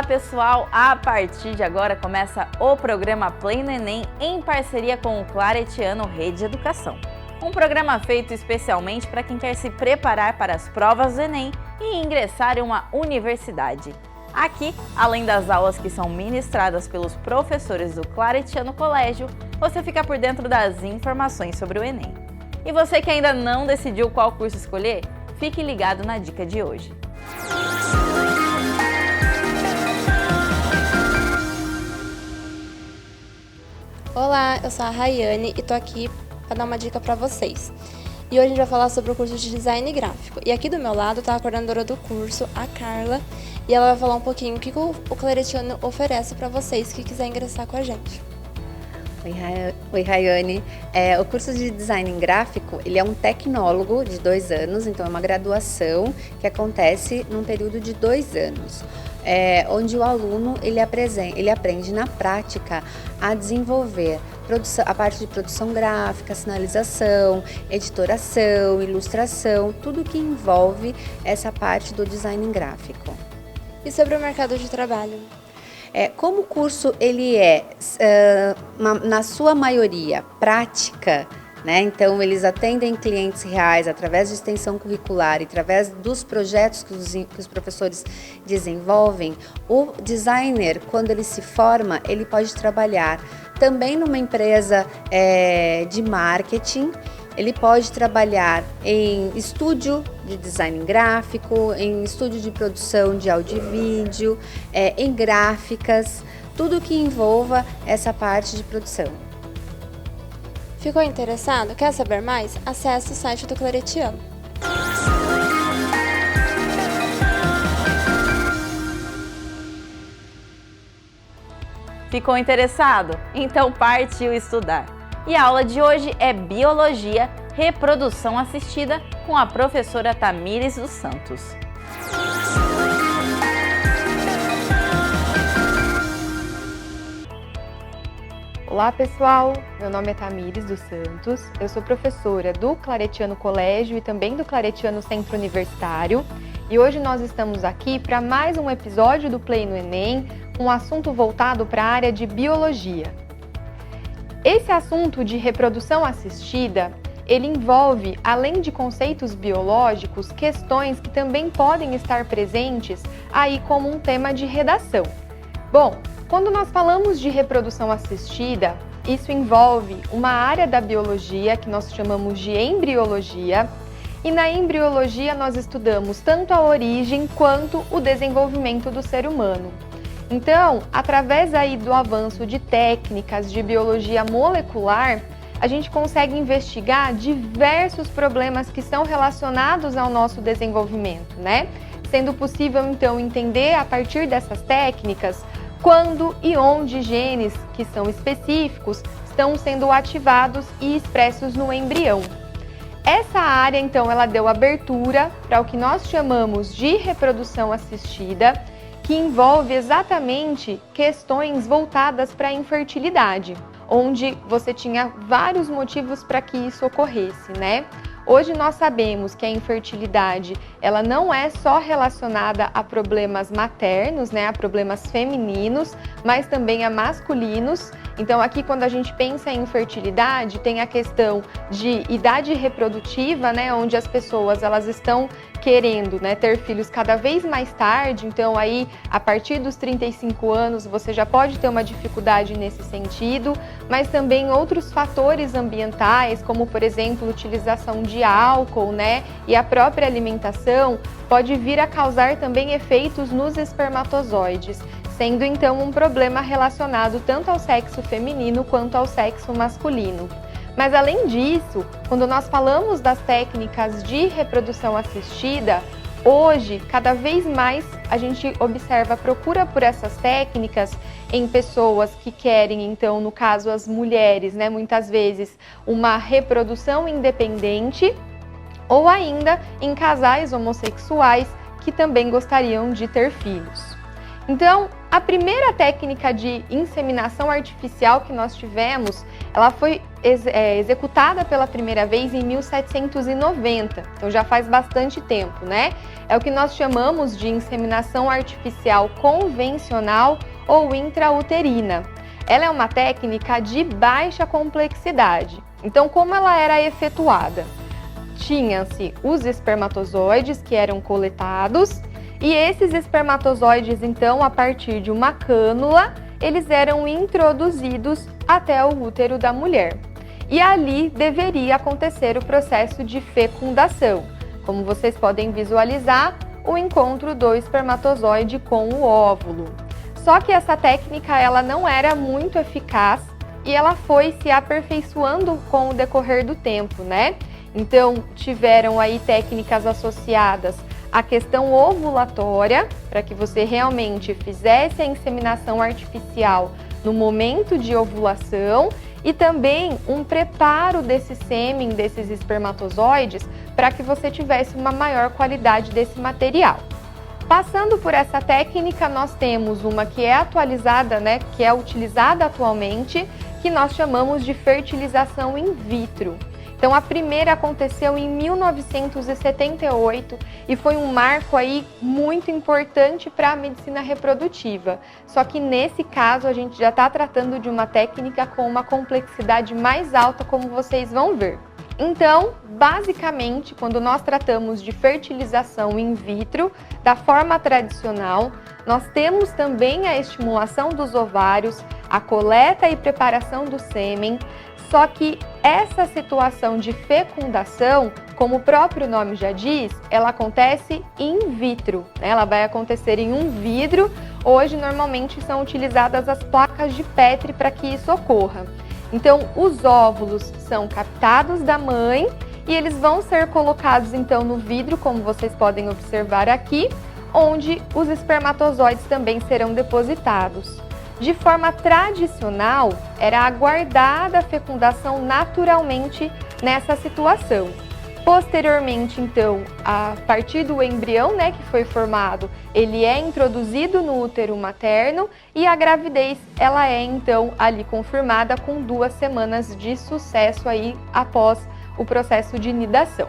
Olá pessoal, a partir de agora começa o programa Play no Enem em parceria com o Claretiano Rede Educação. Um programa feito especialmente para quem quer se preparar para as provas do Enem e ingressar em uma universidade. Aqui, além das aulas que são ministradas pelos professores do Claretiano Colégio, você fica por dentro das informações sobre o Enem. E você que ainda não decidiu qual curso escolher, fique ligado na dica de hoje. Olá, eu sou a Rayane e tô aqui para dar uma dica para vocês. E hoje a gente vai falar sobre o curso de Design Gráfico. E aqui do meu lado tá a coordenadora do curso, a Carla, e ela vai falar um pouquinho o que o Claretiano oferece para vocês que quiserem ingressar com a gente. Oi, Rayane. O curso de Design Gráfico, ele é um tecnólogo de 2 anos, então é uma graduação que acontece num período de 2 anos. Onde o aluno ele aprende na prática a desenvolver a parte de produção gráfica, sinalização, editoração, ilustração, tudo que envolve essa parte do design gráfico. E sobre o mercado de trabalho? Como o curso ele na sua maioria, prática, né? Então, eles atendem clientes reais através de extensão curricular e através dos projetos que os professores desenvolvem. O designer, quando ele se forma, ele pode trabalhar também numa empresa de marketing, ele pode trabalhar em estúdio de design gráfico, em estúdio de produção de áudio e vídeo, em gráficas, tudo que envolva essa parte de produção. Ficou interessado? Quer saber mais? Acesse o site do Claretiano. Ficou interessado? Então partiu estudar! E a aula de hoje é Biologia, Reprodução Assistida com a professora Tamires dos Santos. Olá pessoal, meu nome é Tamires dos Santos, eu sou professora do Claretiano Colégio e também do Claretiano Centro Universitário e hoje nós estamos aqui para mais um episódio do Play no Enem, um assunto voltado para a área de Biologia. Esse assunto de reprodução assistida, ele envolve, além de conceitos biológicos, questões que também podem estar presentes aí como um tema de redação. Bom, quando nós falamos de reprodução assistida, isso envolve uma área da biologia que nós chamamos de embriologia, e na embriologia nós estudamos tanto a origem quanto o desenvolvimento do ser humano. Então, através aí do avanço de técnicas de biologia molecular, a gente consegue investigar diversos problemas que são relacionados ao nosso desenvolvimento, né? Sendo possível, então, entender a partir dessas técnicas quando e onde genes que são específicos estão sendo ativados e expressos no embrião. Essa área, então, ela deu abertura para o que nós chamamos de reprodução assistida, que envolve exatamente questões voltadas para a infertilidade, onde você tinha vários motivos para que isso ocorresse, né? Hoje nós sabemos que a infertilidade, ela não é só relacionada a problemas maternos, né, a problemas femininos, mas também a masculinos. Então aqui quando a gente pensa em infertilidade, tem a questão de idade reprodutiva, né, onde as pessoas elas estão querendo, né, ter filhos cada vez mais tarde, então aí a partir dos 35 anos você já pode ter uma dificuldade nesse sentido, mas também outros fatores ambientais, como por exemplo utilização de álcool, né, e a própria alimentação pode vir a causar também efeitos nos espermatozoides, sendo então um problema relacionado tanto ao sexo feminino quanto ao sexo masculino. Mas além disso, quando nós falamos das técnicas de reprodução assistida, hoje, cada vez mais, a gente observa a procura por essas técnicas em pessoas que querem, então, no caso, as mulheres, né, muitas vezes, uma reprodução independente, ou ainda em casais homossexuais que também gostariam de ter filhos. Então, a primeira técnica de inseminação artificial que nós tivemos, ela foi executada pela primeira vez em 1790, então já faz bastante tempo, né? É o que nós chamamos de inseminação artificial convencional ou intrauterina. Ela é uma técnica de baixa complexidade. Então, como ela era efetuada? Tinha-se os espermatozoides que eram coletados e esses espermatozoides, então, a partir de uma cânula, eles eram introduzidos até o útero da mulher. E ali deveria acontecer o processo de fecundação. Como vocês podem visualizar, o encontro do espermatozoide com o óvulo. Só que essa técnica ela não era muito eficaz e ela foi se aperfeiçoando com o decorrer do tempo, né? Então, tiveram aí técnicas associadas à questão ovulatória, para que você realmente fizesse a inseminação artificial no momento de ovulação, e também um preparo desse sêmen, desses espermatozoides, para que você tivesse uma maior qualidade desse material. Passando por essa técnica, nós temos uma que é atualizada, né, que é utilizada atualmente, que nós chamamos de fertilização in vitro. Então, a primeira aconteceu em 1978 e foi um marco aí muito importante para a medicina reprodutiva. Só que nesse caso, a gente já está tratando de uma técnica com uma complexidade mais alta, como vocês vão ver. Então, basicamente, quando nós tratamos de fertilização in vitro, da forma tradicional, nós temos também a estimulação dos ovários, a coleta e preparação do sêmen. Só que essa situação de fecundação, como o próprio nome já diz, ela acontece in vitro, né? Ela vai acontecer em um vidro. Hoje, normalmente, são utilizadas as placas de Petri para que isso ocorra. Então, os óvulos são captados da mãe e eles vão ser colocados, então, no vidro, como vocês podem observar aqui, onde os espermatozoides também serão depositados. De forma tradicional, era aguardada a fecundação naturalmente nessa situação. Posteriormente, então, a partir do embrião, né, que foi formado, ele é introduzido no útero materno e a gravidez, ela é, então, ali confirmada com 2 semanas de sucesso aí após o processo de nidação.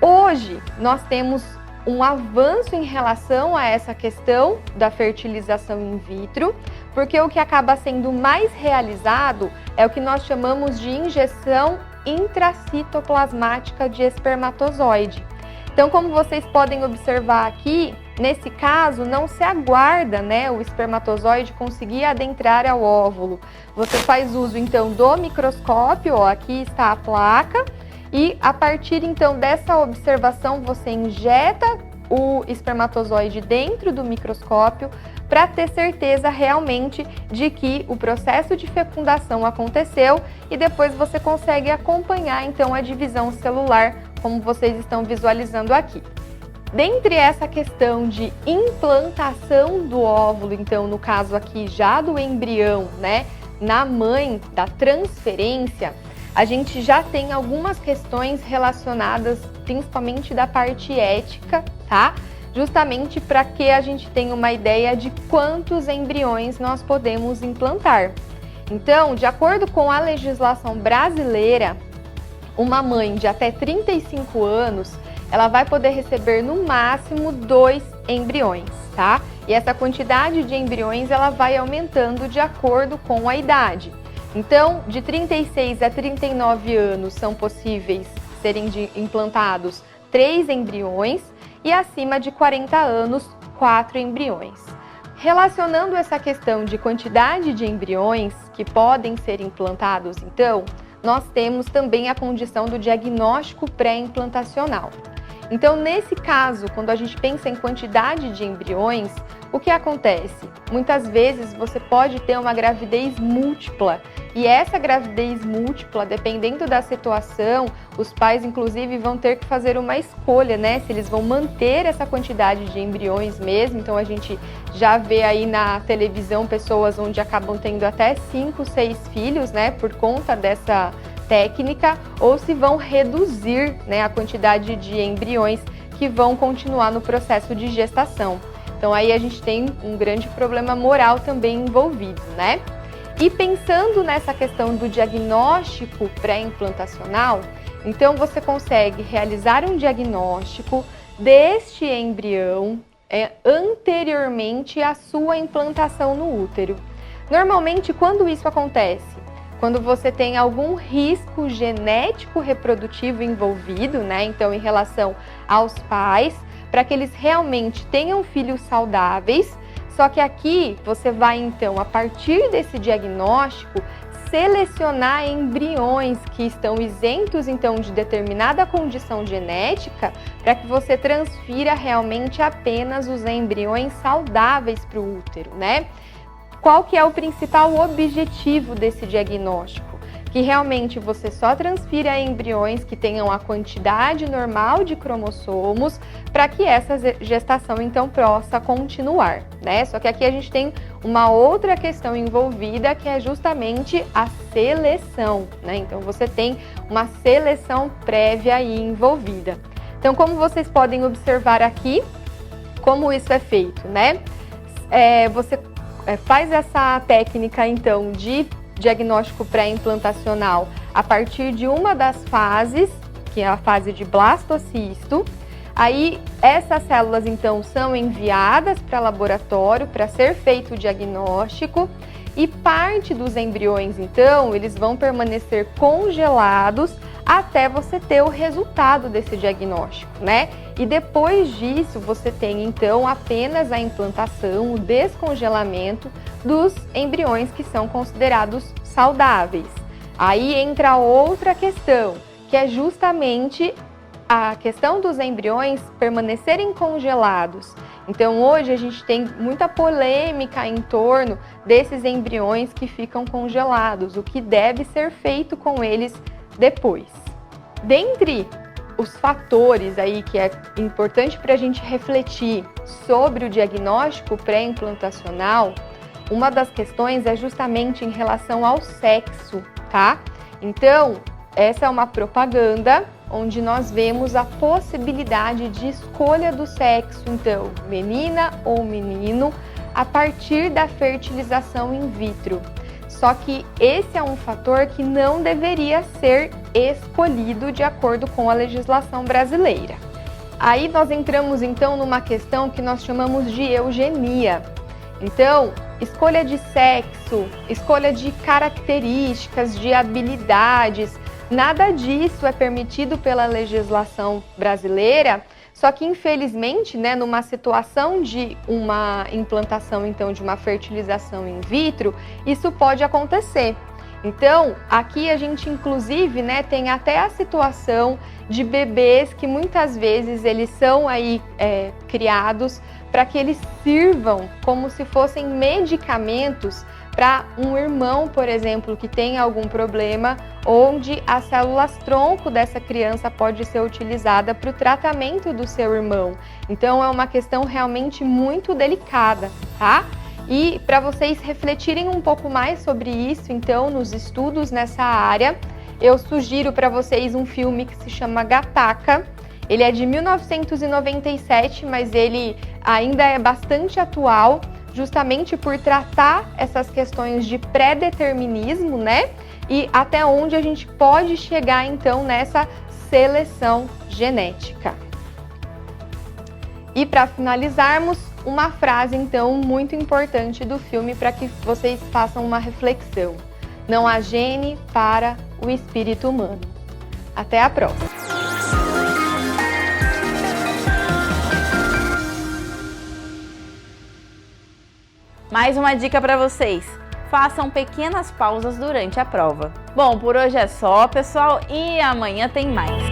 Hoje, nós temos um avanço em relação a essa questão da fertilização in vitro, porque o que acaba sendo mais realizado é o que nós chamamos de injeção intracitoplasmática de espermatozoide. Então, como vocês podem observar aqui, nesse caso não se aguarda, né, o espermatozoide conseguir adentrar ao óvulo. Você faz uso então do microscópio, ó, aqui está a placa, e a partir então dessa observação você injeta o espermatozoide dentro do microscópio para ter certeza realmente de que o processo de fecundação aconteceu e depois você consegue acompanhar então a divisão celular, como vocês estão visualizando aqui. Dentre essa questão de implantação do óvulo, então no caso aqui já do embrião, né, na mãe, da transferência, a gente já tem algumas questões relacionadas principalmente da parte ética, tá? Justamente para que a gente tenha uma ideia de quantos embriões nós podemos implantar. Então, de acordo com a legislação brasileira, uma mãe de até 35 anos, ela vai poder receber no máximo 2 embriões, tá? E essa quantidade de embriões, ela vai aumentando de acordo com a idade. Então, de 36 a 39 anos são possíveis serem implantados 3 embriões e acima de 40 anos, 4 embriões. Relacionando essa questão de quantidade de embriões que podem ser implantados, então, nós temos também a condição do diagnóstico pré-implantacional. Então, nesse caso, quando a gente pensa em quantidade de embriões, o que acontece? Muitas vezes você pode ter uma gravidez múltipla e essa gravidez múltipla, dependendo da situação, os pais inclusive vão ter que fazer uma escolha, né? Se eles vão manter essa quantidade de embriões mesmo. Então a gente já vê aí na televisão pessoas onde acabam tendo até 5, 6 filhos, né? Por conta dessa técnica, ou se vão reduzir, né, a quantidade de embriões que vão continuar no processo de gestação. Então aí a gente tem um grande problema moral também envolvido, né? E pensando nessa questão do diagnóstico pré-implantacional, então você consegue realizar um diagnóstico deste embrião anteriormente à sua implantação no útero. Normalmente, quando isso acontece? Quando você tem algum risco genético reprodutivo envolvido, né? Então, em relação aos pais, para que eles realmente tenham filhos saudáveis. Só que aqui você vai, então, a partir desse diagnóstico, selecionar embriões que estão isentos, então, de determinada condição genética, para que você transfira realmente apenas os embriões saudáveis para o útero, né? Qual que é o principal objetivo desse diagnóstico? Que realmente você só transfira embriões que tenham a quantidade normal de cromossomos para que essa gestação então possa continuar, né? Só que aqui a gente tem uma outra questão envolvida que é justamente a seleção, né? Então você tem uma seleção prévia aí envolvida. Então, como vocês podem observar aqui, como isso é feito, né? Você faz essa técnica então de diagnóstico pré-implantacional a partir de uma das fases, que é a fase de blastocisto. Aí essas células então são enviadas para laboratório para ser feito o diagnóstico e parte dos embriões então eles vão permanecer congelados até você ter o resultado desse diagnóstico, né? E depois disso você tem então apenas a implantação, o descongelamento dos embriões que são considerados saudáveis. Aí entra outra questão, que é justamente a questão dos embriões permanecerem congelados. Então hoje a gente tem muita polêmica em torno desses embriões que ficam congelados, o que deve ser feito com eles depois. Dentre os fatores aí que é importante para a gente refletir sobre o diagnóstico pré-implantacional, uma das questões é justamente em relação ao sexo, tá? Então, essa é uma propaganda onde nós vemos a possibilidade de escolha do sexo, então, menina ou menino, a partir da fertilização in vitro. Só que esse é um fator que não deveria ser escolhido de acordo com a legislação brasileira. Aí nós entramos então numa questão que nós chamamos de eugenia. Então, escolha de sexo, escolha de características, de habilidades, nada disso é permitido pela legislação brasileira. Só que, infelizmente, né, numa situação de uma implantação, então, de uma fertilização in vitro, isso pode acontecer. Então, aqui a gente, inclusive, né, tem até a situação de bebês que muitas vezes eles são aí criados para que eles sirvam como se fossem medicamentos para um irmão, por exemplo, que tem algum problema, onde as células tronco dessa criança pode ser utilizada para o tratamento do seu irmão. Então é uma questão realmente muito delicada, tá? E para vocês refletirem um pouco mais sobre isso, então, nos estudos nessa área, eu sugiro para vocês um filme que se chama Gattaca. Ele é de 1997, mas ele ainda é bastante atual, justamente por tratar essas questões de pré-determinismo, né? E até onde a gente pode chegar, então, nessa seleção genética. E para finalizarmos, uma frase, então, muito importante do filme para que vocês façam uma reflexão. Não há gene para o espírito humano. Até a próxima! Mais uma dica para vocês: façam pequenas pausas durante a prova. Bom, por hoje é só, pessoal, e amanhã tem mais.